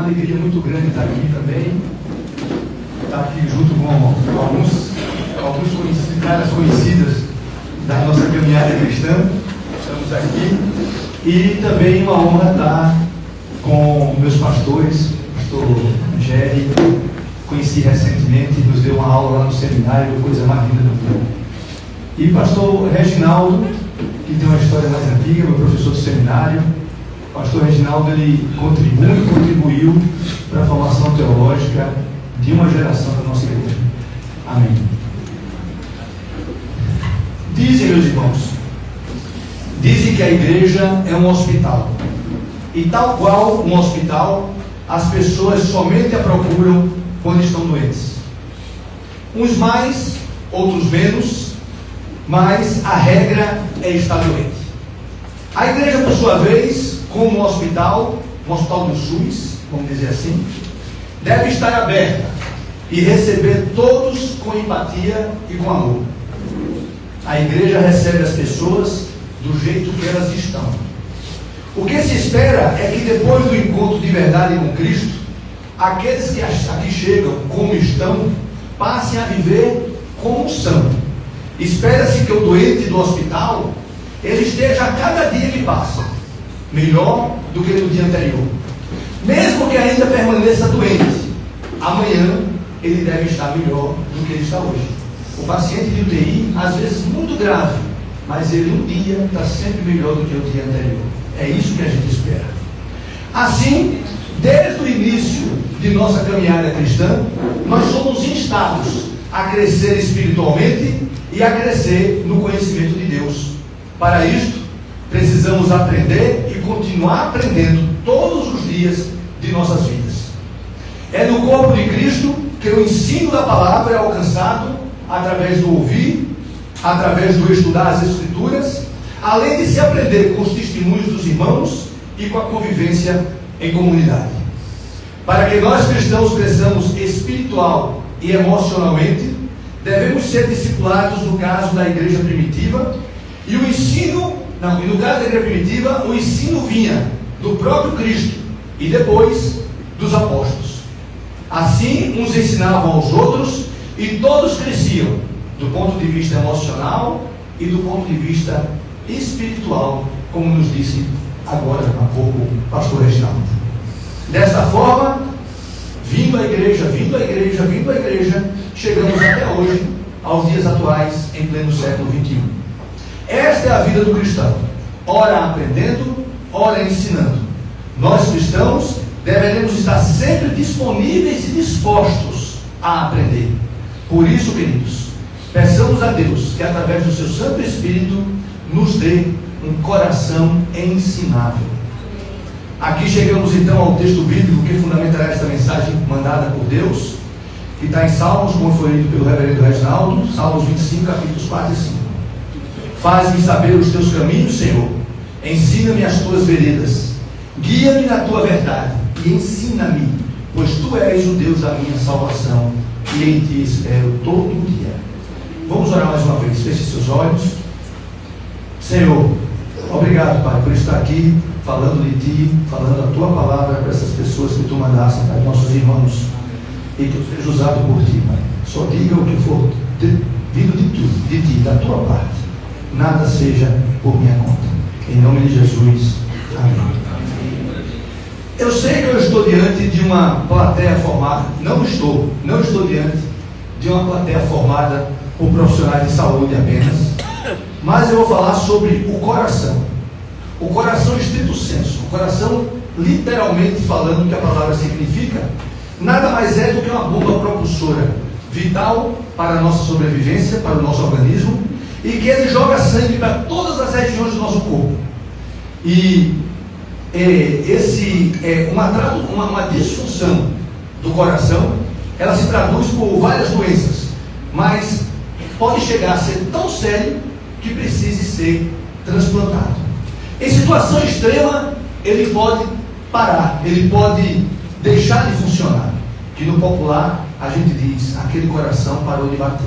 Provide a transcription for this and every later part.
alegria muito grande estar aqui também. Estar aqui junto com alguns caras conhecidas da nossa caminhada cristã. Estamos aqui. E também uma honra estar com meus pastores, pastor Géry, conheci recentemente, nos deu uma aula lá no seminário, coisa mais linda do mundo. E pastor Reginaldo, que tem uma história mais antiga, meu professor de seminário. Pastor Reginaldo, ele contribuiu para a formação teológica de uma geração da nossa igreja. Amém. Dizem, meus irmãos, que a igreja é um hospital. E tal qual um hospital, as pessoas somente a procuram quando estão doentes. Uns mais, outros menos, mas a regra é estar doente. A igreja, por sua vez, como um hospital do SUS, vamos dizer assim, deve estar aberta e receber todos com empatia e com amor. A igreja recebe as pessoas do jeito que elas estão. O que se espera é que depois do encontro de verdade com Cristo, aqueles que aqui chegam como estão, passem a viver como são. Espera-se que o doente do hospital, ele esteja a cada dia que passa melhor do que no dia anterior. Mesmo que ainda permaneça doente, amanhã ele deve estar melhor do que ele está hoje. O paciente de UTI, às vezes muito grave, mas ele um dia está sempre melhor do que o dia anterior. É isso que a gente espera. Assim, desde o início de nossa caminhada cristã, nós somos instados a crescer espiritualmente e a crescer no conhecimento de Deus. Para isto, precisamos aprender e continuar aprendendo todos os dias de nossas vidas. É no corpo de Cristo que o ensino da palavra é alcançado através do ouvir, através do estudar as Escrituras, além de se aprender com os testemunhos dos irmãos e com a convivência em comunidade. Para que nós cristãos cresçamos espiritual e emocionalmente, devemos ser discipulados no caso da igreja primitiva, e no caso da igreja primitiva, o ensino vinha do próprio Cristo e depois dos apóstolos. Assim, uns ensinavam aos outros e todos cresciam do ponto de vista emocional e do ponto de vista espiritual, como nos disse agora há pouco o pastor Reginaldo. Desta forma, vindo à igreja, chegamos até hoje, aos dias atuais, em pleno século XXI. Esta é a vida do cristão, ora aprendendo, ora ensinando. Nós cristãos deveremos estar sempre disponíveis e dispostos a aprender. Por isso, queridos, peçamos a Deus que através do seu Santo Espírito nos dê um coração ensinável. Aqui chegamos então ao texto bíblico que fundamentará esta mensagem mandada por Deus, que está em Salmos, como foi lido pelo reverendo Reginaldo, Salmos 25, capítulos 4 e 5. Faz-me saber os teus caminhos, Senhor, ensina-me as tuas veredas, guia-me na tua verdade e ensina-me, pois tu és o Deus da minha salvação e em ti espero todo o dia. Vamos orar mais uma vez. Feche seus olhos. Senhor, obrigado, Pai, por estar aqui falando de ti, falando a tua palavra para essas pessoas que tu mandaste, Pai, nossos irmãos, e que tu seja usado por ti, Pai. Só diga o que for vindo de ti, da tua parte, nada seja por minha conta. Em nome de Jesus, amém. Eu sei que eu estou diante de uma plateia formada, não estou diante de uma plateia formada por profissionais de saúde apenas, mas eu vou falar sobre o coração estrito senso, o coração literalmente falando que a palavra significa, nada mais é do que uma bomba propulsora, vital para a nossa sobrevivência, para o nosso organismo, e que ele joga sangue para todas as regiões do nosso corpo. E uma disfunção do coração, ela se traduz por várias doenças, mas pode chegar a ser tão sério que precise ser transplantado. Em situação extrema, ele pode parar, ele pode deixar de funcionar, que no popular a gente diz, aquele coração parou de bater.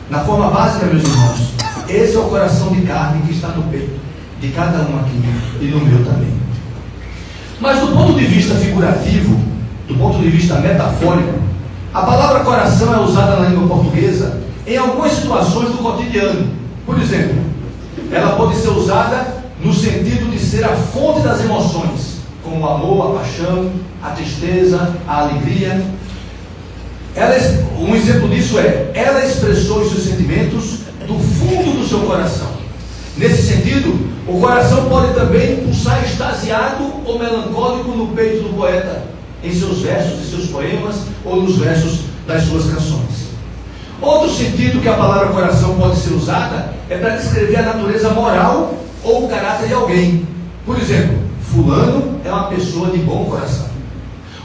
Na forma básica, meus irmãos, esse é o coração de carne que está no peito de cada um aqui e no meu também. Mas do ponto de vista figurativo, do ponto de vista metafórico, a palavra coração é usada na língua portuguesa em algumas situações do cotidiano. Por exemplo, ela pode ser usada no sentido de ser a fonte das emoções, como o amor, a paixão, a tristeza, a alegria. Um exemplo disso é: ela expressou os seus sentimentos do fundo do seu coração. Nesse sentido, o coração pode também pulsar extasiado ou melancólico no peito do poeta, em seus versos e seus poemas, ou nos versos das suas canções. Outro sentido que a palavra coração pode ser usada é para descrever a natureza moral ou o caráter de alguém. Por exemplo, fulano é uma pessoa de bom coração.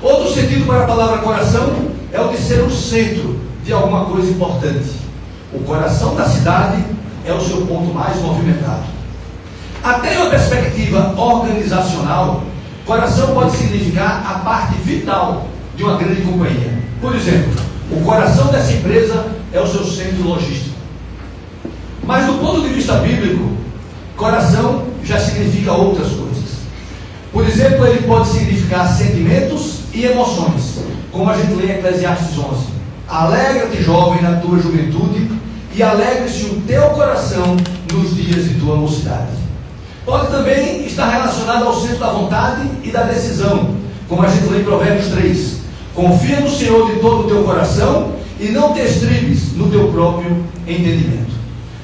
Outro sentido para a palavra coração é o de ser o centro de alguma coisa importante. O coração da cidade é o seu ponto mais movimentado. Até em uma perspectiva organizacional, coração pode significar a parte vital de uma grande companhia. Por exemplo, o coração dessa empresa é o seu centro logístico. Mas do ponto de vista bíblico, coração já significa outras coisas. Por exemplo, ele pode significar sentimentos e emoções, como a gente lê em Eclesiastes 11. Alegra-te, jovem, na tua juventude, e alegre-se o teu coração nos dias de tua mocidade. Pode também estar relacionado ao centro da vontade e da decisão, como a gente lê em Provérbios 3. Confia no Senhor de todo o teu coração e não te estribes no teu próprio entendimento.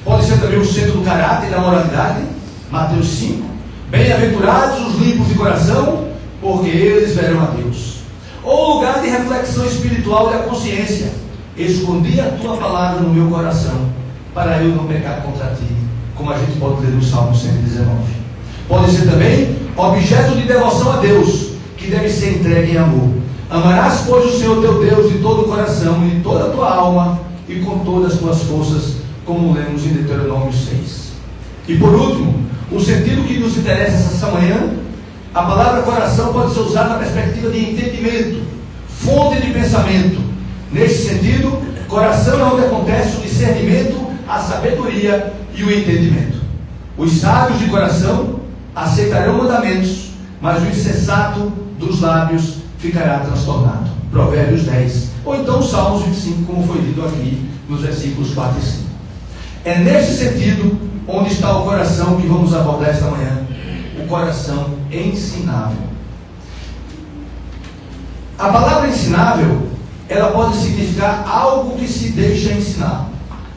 Pode ser também o centro do caráter e da moralidade, Mateus 5. Bem-aventurados os limpos de coração, porque eles verão a Deus. Ou lugar de reflexão espiritual da consciência. Escondi a tua palavra no meu coração, para eu não pecar contra ti, como a gente pode ler no Salmo 119. Pode ser também objeto de devoção a Deus, que deve ser entregue em amor. Amarás, pois, o Senhor teu Deus de todo o coração, e de toda a tua alma, e com todas as tuas forças, como lemos em Deuteronômio 6. E por último, o sentido que nos interessa essa manhã, a palavra coração pode ser usada na perspectiva de entendimento, fonte de pensamento. Nesse sentido, coração é onde acontece o discernimento, a sabedoria e o entendimento. Os sábios de coração aceitarão mandamentos, mas o insensato dos lábios ficará transtornado. Provérbios 10. Ou então Salmos 25, como foi dito aqui nos versículos 4 e 5. É nesse sentido onde está o coração que vamos abordar esta manhã. O coração ensinável. A palavra ensinável, ela pode significar algo que se deixa ensinar,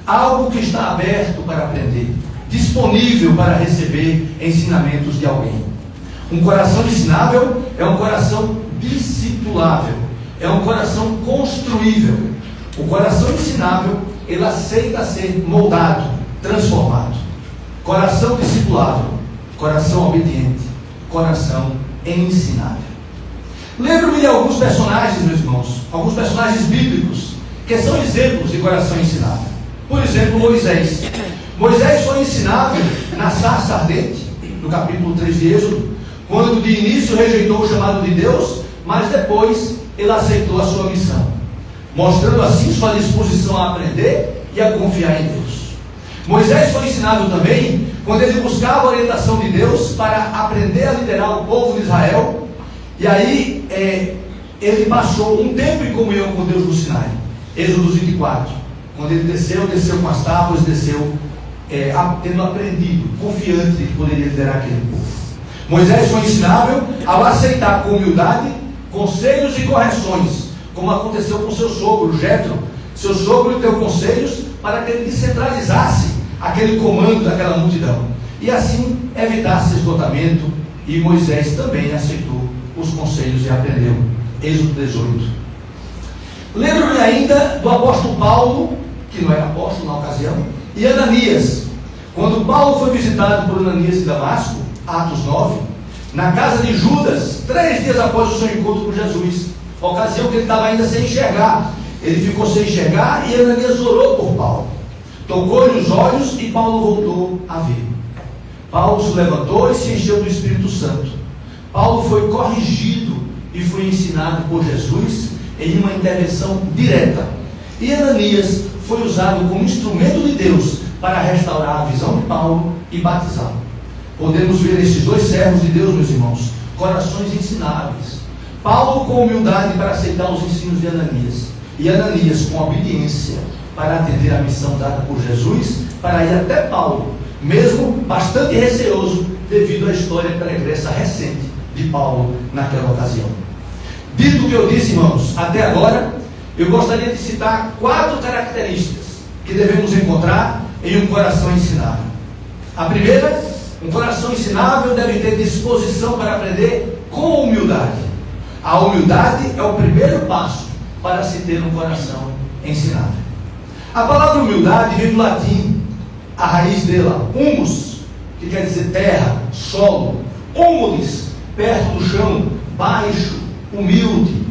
algo que está aberto para aprender, disponível para receber ensinamentos de alguém. Um coração ensinável é um coração discipulável, é um coração construível. O coração ensinável, ele aceita ser moldado, transformado. Coração discipulável, coração obediente, coração ensinável. Lembro-me de alguns personagens, meus irmãos, alguns personagens bíblicos, que são exemplos de coração ensinável. Por exemplo, Moisés. Moisés foi ensinável na sarça ardente, no capítulo 3 de Êxodo, quando de início rejeitou o chamado de Deus, mas depois ele aceitou a sua missão, mostrando assim sua disposição a aprender e a confiar em Deus. Moisés foi ensinável também quando ele buscava a orientação de Deus para aprender a liderar o povo de Israel. E aí ele passou um tempo em comunhão com Deus no Sinai. Êxodo 24. Quando ele desceu com as tábuas, tendo aprendido, confiante de que poderia liderar aquele povo. Moisés foi ensinável ao aceitar com humildade conselhos e correções, como aconteceu com seu sogro, Jetro. Seu sogro lhe deu conselhos para que ele descentralizasse aquele comando daquela multidão, e assim evitasse esgotamento, e Moisés também aceitou os conselhos e aprendeu. Êxodo 18. Lembro-me ainda do apóstolo Paulo, que não era apóstolo na ocasião, e Ananias. Quando Paulo foi visitado por Ananias em Damasco, Atos 9, na casa de Judas, 3 dias após o seu encontro com Jesus, ocasião que ele estava ainda sem enxergar. Ele ficou sem enxergar e Ananias orou por Paulo. Tocou-lhe os olhos e Paulo voltou a ver. Paulo se levantou e se encheu do Espírito Santo. Paulo foi corrigido e foi ensinado por Jesus em uma intervenção direta. E Ananias foi usado como instrumento de Deus para restaurar a visão de Paulo e batizá-lo. Podemos ver esses dois servos de Deus, meus irmãos, corações ensináveis. Paulo com humildade para aceitar os ensinos de Ananias, e Ananias com obediência para atender a missão dada por Jesus, para ir até Paulo, mesmo bastante receoso devido à história pregressa recente de Paulo naquela ocasião. Dito o que eu disse, irmãos, até agora, eu gostaria de citar 4 características que devemos encontrar em um coração ensinável. A primeira, um coração ensinável deve ter disposição para aprender com humildade. A humildade é o primeiro passo para se ter um coração ensinável. A palavra humildade vem do latim, a raiz dela, humus, que quer dizer terra, solo, humulis, perto do chão, baixo, humilde.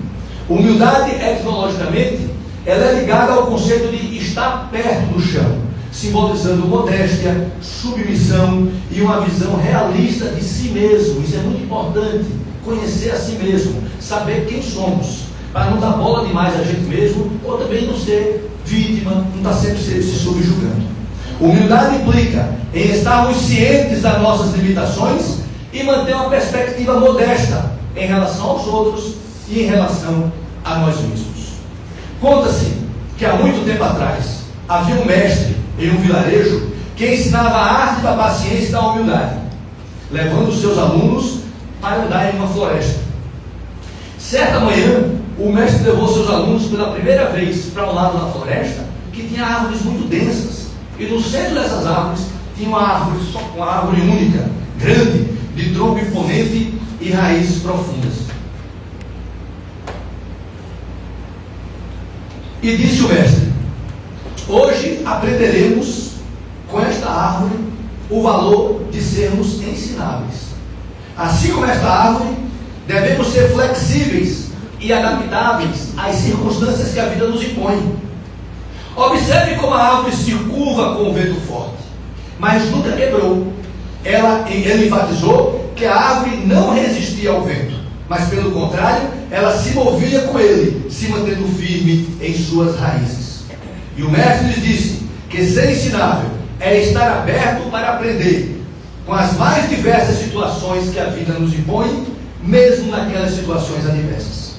Humildade, etimologicamente, ela é ligada ao conceito de estar perto do chão, simbolizando modéstia, submissão e uma visão realista de si mesmo. Isso é muito importante, conhecer a si mesmo, saber quem somos, para não dar bola demais a gente mesmo, ou também não ser vítima, não estar sempre se subjugando. Humildade implica em estarmos cientes das nossas limitações e manter uma perspectiva modesta em relação aos outros e em relação a nós mesmos. Conta-se que há muito tempo atrás havia um mestre em um vilarejo que ensinava a arte da paciência e da humildade, levando os seus alunos para andar em uma floresta. Certa manhã, o mestre levou seus alunos pela primeira vez para um lado da floresta que tinha árvores muito densas, e no centro dessas árvores tinha uma árvore única, grande, de tronco imponente e raízes profundas. E disse o mestre: hoje aprenderemos com esta árvore o valor de sermos ensináveis. Assim como esta árvore, devemos ser flexíveis e adaptáveis às circunstâncias que a vida nos impõe. Observe como a árvore se curva com o vento forte, mas nunca quebrou. Ele enfatizou que a árvore não resistia ao vento, mas pelo contrário, ela se movia com ele, se mantendo firme em suas raízes. E o mestre lhes disse que ser ensinável é estar aberto para aprender com as mais diversas situações que a vida nos impõe, mesmo naquelas situações adversas.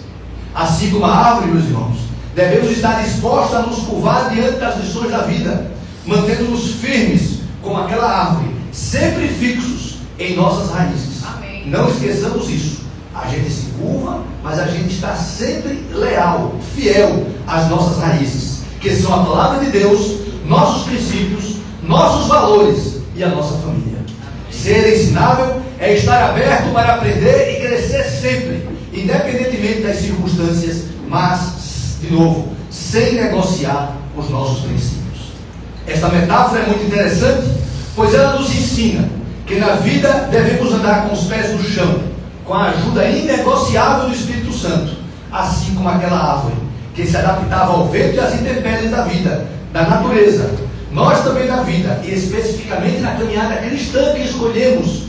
Assim como a árvore, meus irmãos, devemos estar dispostos a nos curvar diante das lições da vida, mantendo-nos firmes como aquela árvore, sempre fixos em nossas raízes. Amém. Não esqueçamos isso. A gente se curva, mas a gente está sempre leal, fiel às nossas raízes, que são a palavra de Deus, nossos princípios, nossos valores e a nossa família. Ser ensinável é estar aberto para aprender e crescer sempre, independentemente das circunstâncias, mas, de novo, sem negociar os nossos princípios. Esta metáfora é muito interessante, pois ela nos ensina que na vida devemos andar com os pés no chão, com a ajuda inegociável do Espírito Santo, assim como aquela árvore que se adaptava ao vento e às intempéries da vida, da natureza. Nós também na vida, e especificamente na caminhada cristã que escolhemos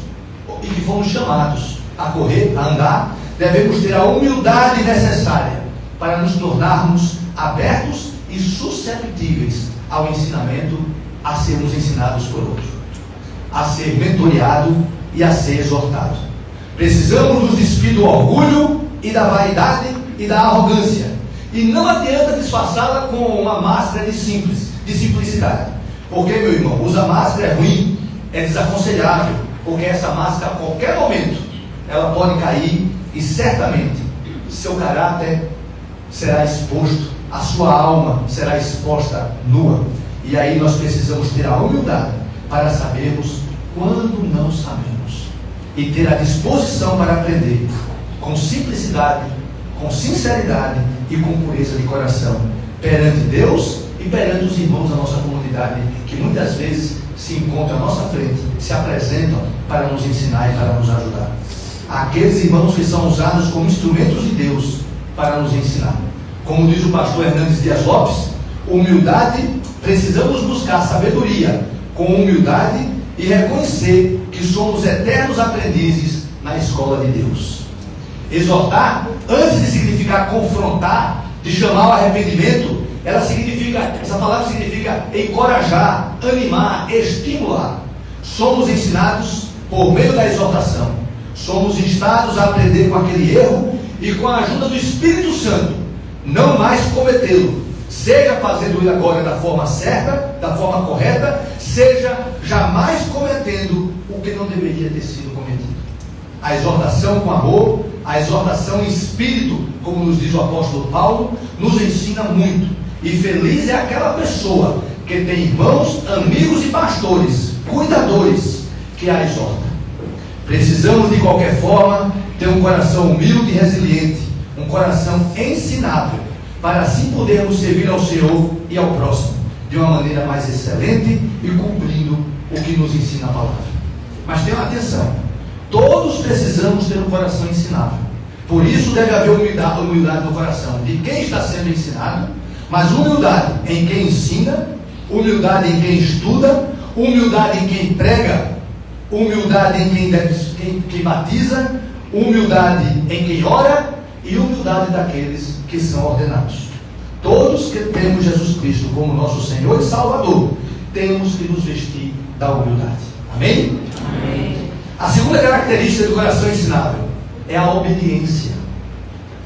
e que fomos chamados a correr, a andar, devemos ter a humildade necessária para nos tornarmos abertos e susceptíveis ao ensinamento, a sermos ensinados por outro, a ser mentoreado e a ser exortado. Precisamos nos despir do orgulho e da vaidade e da arrogância, e não adianta disfarçá-la com uma máscara de simplicidade, porque, meu irmão, usar máscara é ruim, é desaconselhável, porque essa máscara a qualquer momento ela pode cair e certamente seu caráter será exposto, a sua alma será exposta nua. E aí nós precisamos ter a humildade para sabermos quando não sabemos, e ter a disposição para aprender com simplicidade, com sinceridade e com pureza de coração, perante Deus e perante os irmãos da nossa comunidade, que muitas vezes se encontram à nossa frente, se apresentam para nos ensinar e para nos ajudar. Aqueles irmãos que são usados como instrumentos de Deus para nos ensinar. Como diz o pastor Hernandes Dias Lopes, humildade, precisamos buscar sabedoria com humildade e reconhecer que somos eternos aprendizes na escola de Deus. Exortar, antes de significar confrontar, de chamar ao arrependimento, essa palavra significa encorajar, animar, estimular. Somos ensinados por meio da exortação. Somos instados a aprender com aquele erro e com a ajuda do Espírito Santo, não mais cometê-lo, seja fazendo ele agora da forma certa, da forma correta, seja jamais cometendo o que não deveria ter sido cometido. A exortação com amor, a exortação em espírito, como nos diz o apóstolo Paulo, nos ensina muito. E feliz é aquela pessoa que tem irmãos, amigos e pastores, cuidadores, que a exortam. Precisamos de qualquer forma ter um coração humilde e resiliente, um coração ensinável, para assim podermos servir ao Senhor e ao próximo de uma maneira mais excelente e cumprindo o que nos ensina a palavra. Mas tenham atenção, todos precisamos ter um coração ensinável. Por isso deve haver humildade no coração de quem está sendo ensinado, mas humildade em quem ensina, humildade em quem estuda, humildade em quem prega, humildade em quem batiza, humildade em quem ora e humildade daqueles que são ordenados. Todos que temos Jesus Cristo como nosso Senhor e Salvador, temos que nos vestir da humildade. Amém? Amém. A segunda característica do coração ensinável é a obediência.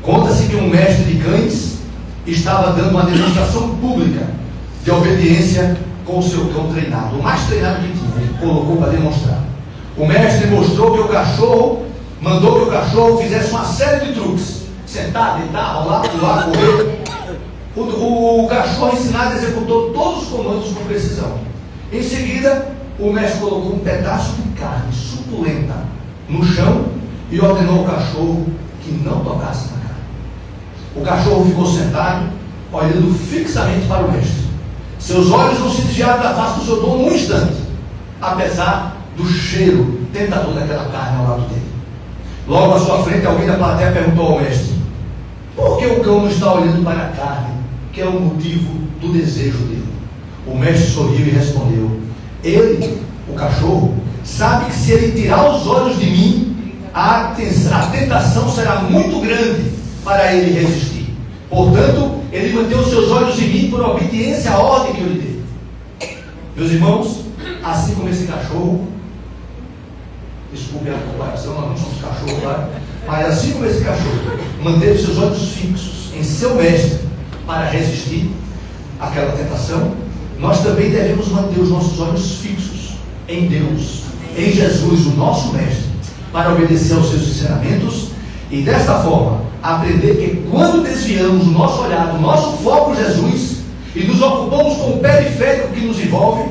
Conta-se que um mestre de cães estava dando uma demonstração pública de obediência com o seu cão treinado, o mais treinado que tinha, ele colocou para demonstrar. O mestre mostrou que o cachorro, mandou que o cachorro fizesse uma série de truques: sentar, deitar, rolar, pular, correr. O cachorro ensinado executou todos os comandos com precisão. Em seguida, o mestre colocou um pedaço de carne suculenta no chão e ordenou ao cachorro que não tocasse na carne. O cachorro ficou sentado, olhando fixamente para o mestre. Seus olhos não se desviaram da face do seu dono um instante, apesar do cheiro tentador daquela carne ao lado dele. Logo à sua frente, alguém da plateia perguntou ao mestre: por que o cão não está olhando para a carne, que é o motivo do desejo dele? O mestre sorriu e respondeu: ele, o cachorro, sabe que se ele tirar os olhos de mim, a tentação será muito grande para ele resistir. Portanto, ele mantém os seus olhos em mim por obediência à ordem que eu lhe dei. Meus irmãos, assim como esse cachorro, desculpe a comparação, nós não somos cachorro, claro, mas assim como esse cachorro manteve seus olhos fixos em seu mestre para resistir àquela tentação, nós também devemos manter os nossos olhos fixos em Deus, em Jesus, o nosso mestre, para obedecer aos seus ensinamentos e desta forma aprender que quando desviamos o nosso olhar, o nosso foco Jesus e nos ocupamos com o periférico que nos envolve,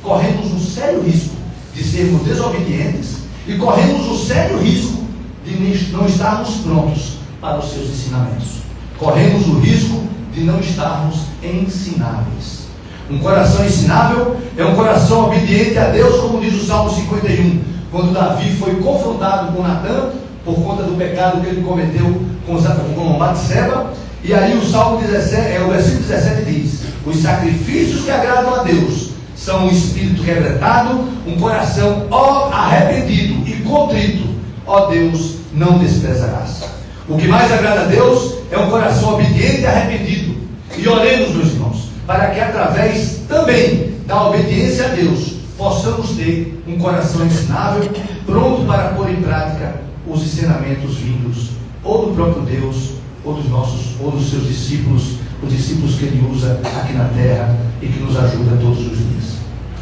corremos um sério risco de sermos desobedientes e corremos um sério risco de não estarmos prontos para os seus ensinamentos. Corremos o risco de não estarmos ensináveis. Um coração ensinável é um coração obediente a Deus, como diz o Salmo 51, quando Davi foi confrontado com Natã por conta do pecado que ele cometeu com Batseba. E aí o Salmo 17, o versículo 17 diz: os sacrifícios que agradam a Deus são um espírito quebrantado, um coração arrependido e contrito, ó Deus, não desprezarás. O que mais agrada a Deus é um coração obediente e arrependido. E oremos, meus irmãos, para que através também da obediência a Deus possamos ter um coração ensinável, pronto para pôr em prática os ensinamentos vindos ou do próprio Deus ou dos seus discípulos, os discípulos que ele usa aqui na terra e que nos ajuda todos os dias.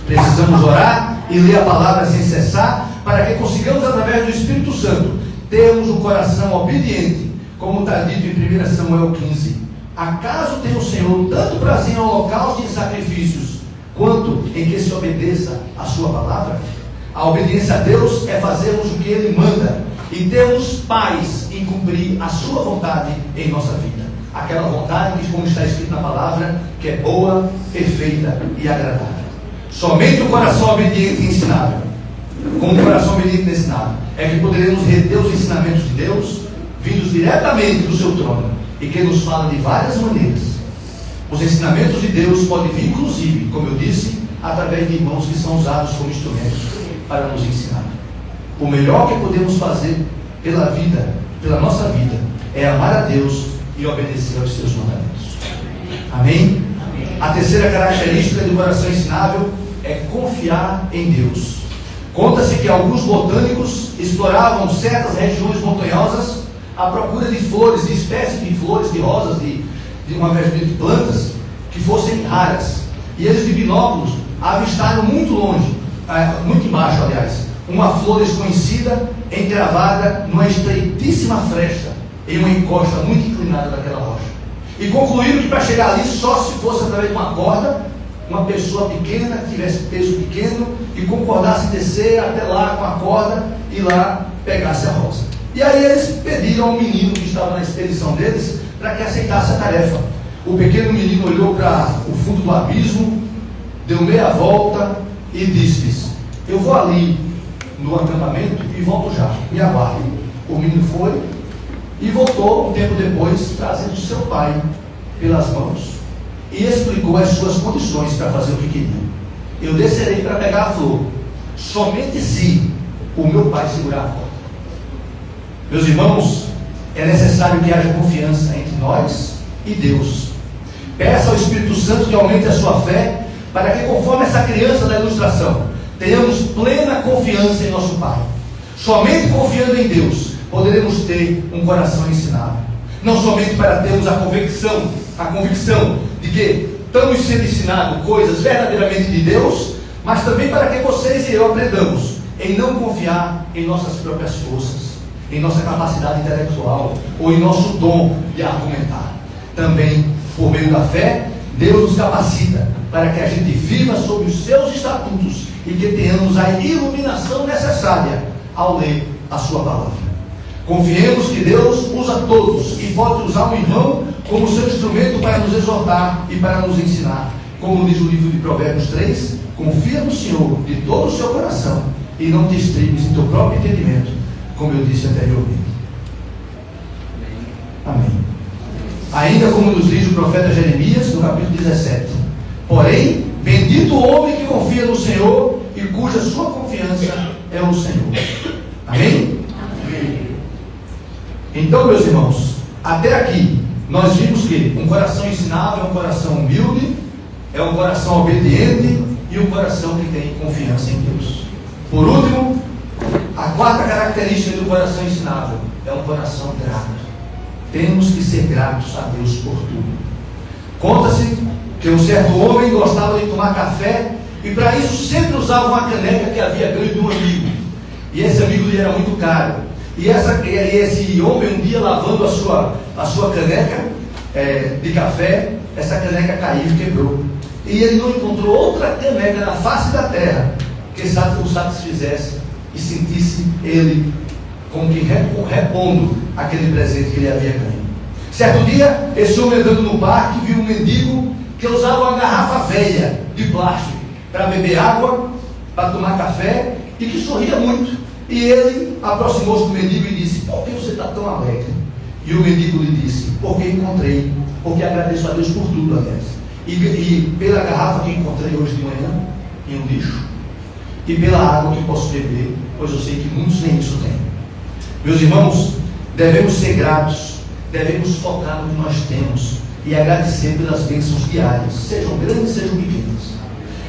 Precisamos orar e ler a palavra sem cessar, para que consigamos, através do Espírito Santo, termos um coração obediente, como está dito em 1 Samuel 15. Acaso tem o Senhor tanto prazer em holocaustos e sacrifícios, quanto em que se obedeça a sua palavra? A obediência a Deus é fazermos o que Ele manda e termos paz em cumprir a sua vontade em nossa vida. Aquela vontade que, como está escrito na palavra, que é boa, perfeita e agradável. Somente o coração obediente e ensinável, com o coração obediente e ensinável, é que poderemos reter os ensinamentos de Deus, vindos diretamente do seu trono, e que nos fala de várias maneiras. Os ensinamentos de Deus podem vir, inclusive, como eu disse, através de irmãos que são usados como instrumentos para nos ensinar. O melhor que podemos fazer pela vida, pela nossa vida, é amar a Deus e obedecer aos seus mandamentos. Amém? A terceira característica do coração ensinável é confiar em Deus. Conta-se que alguns botânicos exploravam certas regiões montanhosas à procura de flores, de espécies de flores, de rosas, de plantas que fossem raras. E eles, de binóculos, avistaram muito longe, muito embaixo, aliás, uma flor desconhecida encravada numa estreitíssima fresta, em uma encosta muito inclinada daquela rocha. E concluíram que para chegar ali, só se fosse através de uma corda, uma pessoa pequena, que tivesse peso pequeno, e concordasse descer até lá com a corda e lá pegasse a rosa. E aí eles pediram ao menino que estava na expedição deles para que aceitasse a tarefa. O pequeno menino olhou para o fundo do abismo, deu meia volta e disse: eu vou ali no acampamento e volto já, me aguardem. O menino foi e voltou um tempo depois, trazendo seu pai pelas mãos, e explicou as suas condições para fazer o que queria. Eu descerei para pegar a flor, somente se o meu pai segurar a corda. Meus irmãos, é necessário que haja confiança entre nós e Deus. Peça ao Espírito Santo que aumente a sua fé, para que, conforme essa criança da ilustração, tenhamos plena confiança em nosso Pai. Somente confiando em Deus poderemos ter um coração ensinável. Não somente para termos a convicção de que estamos sendo ensinados coisas verdadeiramente de Deus, mas também para que vocês e eu aprendamos em não confiar em nossas próprias forças, em nossa capacidade intelectual ou em nosso dom de argumentar. Também, por meio da fé, Deus nos capacita para que a gente viva sob os seus estatutos e que tenhamos a iluminação necessária ao ler a sua palavra. Confiemos que Deus usa todos e pode usar um irmão como seu instrumento para nos exortar e para nos ensinar. Como diz o livro de Provérbios 3, confia no Senhor de todo o seu coração e não te estribes em teu próprio entendimento, como eu disse anteriormente. Amém. Ainda como nos diz o profeta Jeremias, no capítulo 17: porém, bendito o homem que confia no Senhor e cuja sua confiança é o Senhor. Amém? Amém. Então, meus irmãos, até aqui nós vimos que um coração ensinável é um coração humilde, é um coração obediente e um coração que tem confiança em Deus. Por último, a quarta característica do coração ensinável é um coração grato. Temos que ser gratos a Deus por tudo. Conta-se que um certo homem gostava de tomar café e para isso sempre usava uma caneca que havia ganho de um amigo. E esse amigo lhe era muito caro. E esse homem, um dia lavando a sua caneca de café, essa caneca caiu e quebrou. E ele não encontrou outra caneca na face da terra que o satisfizesse e sentisse ele como que repondo aquele presente que ele havia ganho. Certo dia, esse homem andando no parque viu um mendigo que usava uma garrafa velha de plástico para beber água, para tomar café, e que sorria muito. E ele aproximou-se do mendigo e disse: por que você está tão alegre? E o mendigo lhe disse: porque encontrei, porque agradeço a Deus por tudo, aliás, e pela garrafa que encontrei hoje de manhã em um lixo, e pela água que posso beber, pois eu sei que muitos nem isso têm. Meus irmãos, devemos ser gratos, devemos focar no que nós temos e agradecer pelas bênçãos diárias, sejam grandes, sejam pequenas.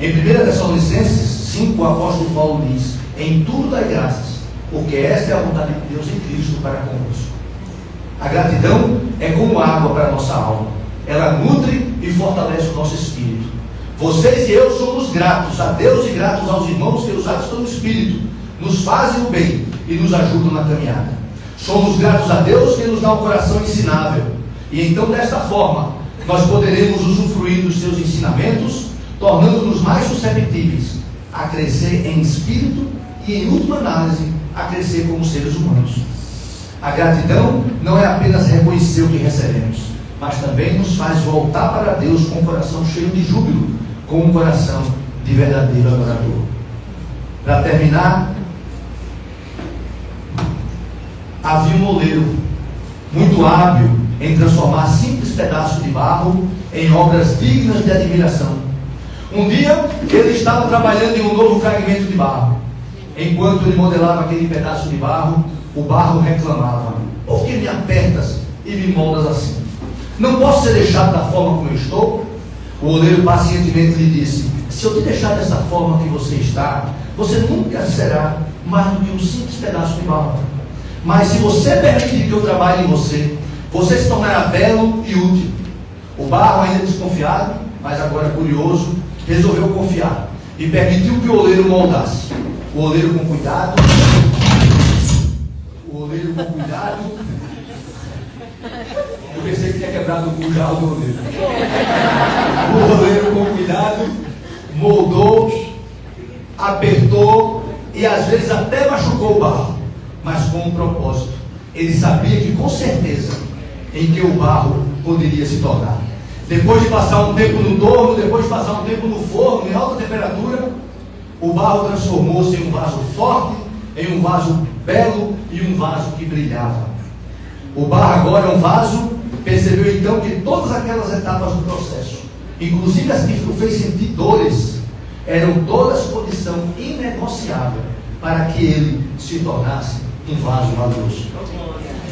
Em 1 Tessalonicenses 5, o apóstolo Paulo diz: em tudo dai graças, porque esta é a vontade de Deus em Cristo para convosco. A gratidão é como água para a nossa alma, ela nutre e fortalece o nosso espírito. Vocês e eu somos gratos a Deus e gratos aos irmãos que usados pelo Espírito nos fazem o bem e nos ajudam na caminhada. Somos gratos a Deus que nos dá um coração ensinável, e então desta forma nós poderemos usufruir dos seus ensinamentos, tornando-nos mais susceptíveis a crescer em espírito e, em última análise, a crescer como seres humanos. A gratidão não é apenas reconhecer o que recebemos, mas também nos faz voltar para Deus com um coração cheio de júbilo, com um coração de verdadeiro adorador. Para terminar, havia um oleiro muito hábil em transformar simples pedaços de barro em obras dignas de admiração. Um dia ele estava trabalhando em um novo fragmento de barro. Enquanto ele modelava aquele pedaço de barro, o barro reclamava: por que me apertas e me moldas assim? Não posso ser deixado da forma como eu estou? O oleiro pacientemente lhe disse: se eu te deixar dessa forma que você está, você nunca será mais do que um simples pedaço de barro. Mas se você permitir que eu trabalhe em você, você se tornará belo e útil. O barro, ainda desconfiado, mas agora curioso, resolveu confiar e permitiu que o oleiro moldasse. O oleiro com cuidado. Eu pensei que tinha quebrado o cujal do oleiro. O oleiro com cuidado moldou, apertou e às vezes até machucou o barro, mas com um propósito. Ele sabia que com certeza em que o barro poderia se tornar. Depois de passar um tempo no torno, depois de passar um tempo no forno, em alta temperatura, o barro transformou-se em um vaso forte, em um vaso belo e um vaso que brilhava. O barro agora é um vaso, percebeu então que todas aquelas etapas do processo, inclusive as que o fez sentir dores, eram todas condição inegociável para que ele se tornasse um vaso valioso.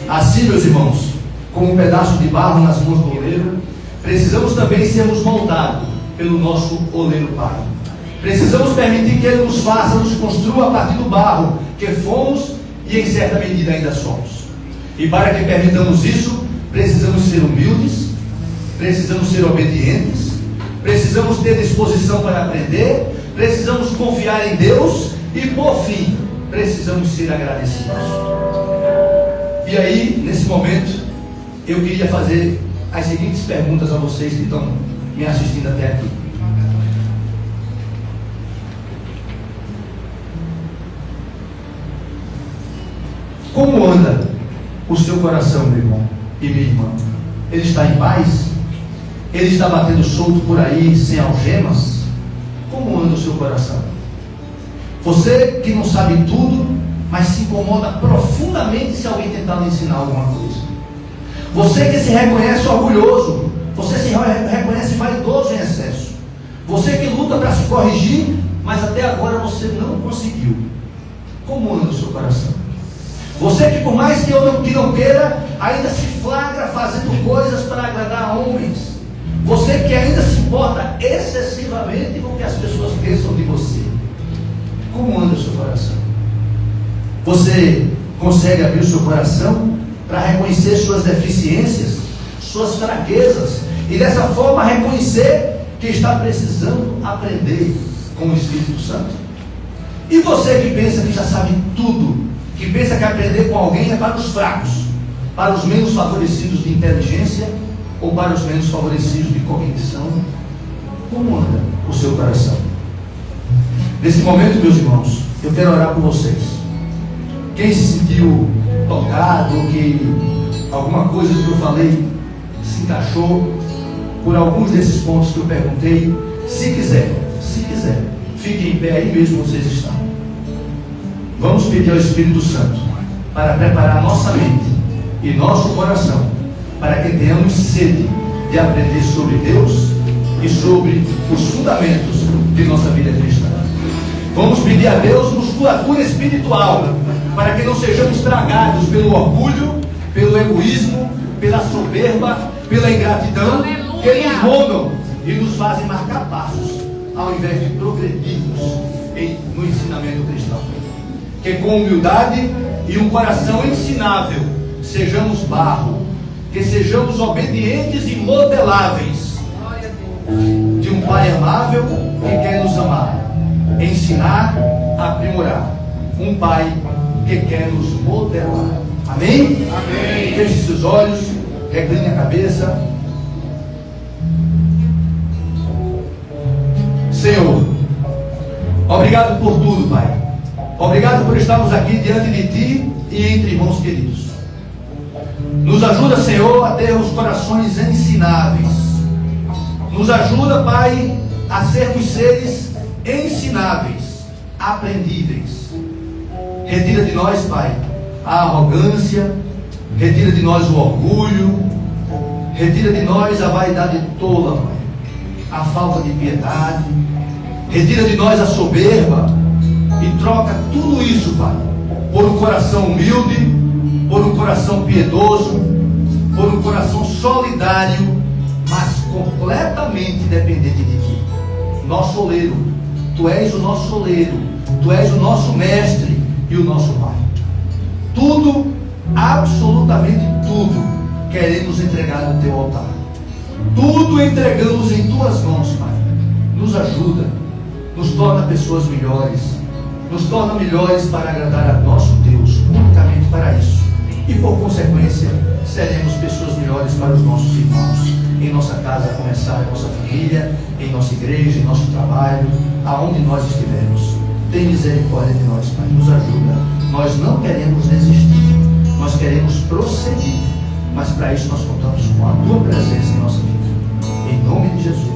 Assim, meus irmãos, como um pedaço de barro nas mãos do oleiro, precisamos também sermos moldados pelo nosso oleiro Pai. Precisamos permitir que Ele nos faça, nos construa a partir do barro que fomos e em certa medida ainda somos. E para que permitamos isso, precisamos ser humildes, precisamos ser obedientes, precisamos ter disposição para aprender, precisamos confiar em Deus e, por fim, precisamos ser agradecidos. E aí, nesse momento, eu queria fazer as seguintes perguntas a vocês que estão me assistindo até aqui. Como anda o seu coração, meu irmão e minha irmã? Ele está em paz? Ele está batendo solto por aí, sem algemas? Como anda o seu coração? Você que não sabe tudo, mas se incomoda profundamente se alguém tentar lhe ensinar alguma coisa. Você que se reconhece orgulhoso, você se reconhece vaidoso em excesso. Você que luta para se corrigir, mas até agora você não conseguiu. Como anda o seu coração? Você que por mais que não queira, ainda se flagra fazendo coisas para agradar a homens. Você que ainda se importa excessivamente com o que as pessoas pensam de você. Como anda o seu coração? Você consegue abrir o seu coração para reconhecer suas deficiências, suas fraquezas, e dessa forma reconhecer que está precisando aprender com o Espírito Santo? E você que pensa que já sabe tudo, que pensa que aprender com alguém é para os fracos, para os menos favorecidos de inteligência ou para os menos favorecidos de cognição, como anda o seu coração? Nesse momento, meus irmãos, eu quero orar por vocês. Quem se sentiu tocado, que alguma coisa que eu falei se encaixou por alguns desses pontos que eu perguntei, se quiser, fiquem em pé aí mesmo vocês estão. Vamos pedir ao Espírito Santo para preparar nossa mente e nosso coração para que tenhamos sede de aprender sobre Deus e sobre os fundamentos de nossa vida cristã. Vamos pedir a Deus musculatura espiritual para que não sejamos tragados pelo orgulho, pelo egoísmo, pela soberba, pela ingratidão, que nos rondam e nos fazem marcar passos ao invés de progredirmos no ensinamento cristão. Que com humildade e um coração ensinável sejamos barro, que sejamos obedientes e modeláveis de um Pai amável que quer nos amar, ensinar, aprimorar. Um Pai que quer nos modelar. Amém? Amém. Feche seus olhos, recline a cabeça. Senhor, obrigado por tudo, Pai. Obrigado por estarmos aqui diante de Ti e entre irmãos queridos. Nos ajuda, Senhor, a ter os corações ensináveis. Nos ajuda, Pai, a sermos seres ensináveis, aprendíveis. Retira de nós, Pai, a arrogância, retira de nós o orgulho, retira de nós a vaidade tola, Pai, a falta de piedade, retira de nós a soberba e troca tudo isso, Pai, por um coração humilde, por um coração piedoso, por um coração solidário, mas completamente dependente de Ti. Nosso oleiro, Tu és o nosso oleiro, Tu és o nosso mestre e o nosso Pai. Tudo absolutamente tudo queremos entregar no teu altar. Tudo entregamos em tuas mãos, Pai. Nos ajuda, nos torna pessoas melhores, nos torna melhores para agradar a nosso Deus, unicamente para isso. E por consequência, seremos pessoas melhores para os nossos irmãos, em nossa casa, a começar em nossa família, em nossa igreja, em nosso trabalho, aonde nós estivermos. Tem misericórdia de nós, Pai, nos ajuda. Nós não queremos desistir, nós queremos prosseguir, mas para isso nós contamos com a Tua presença em nossa vida. Em nome de Jesus.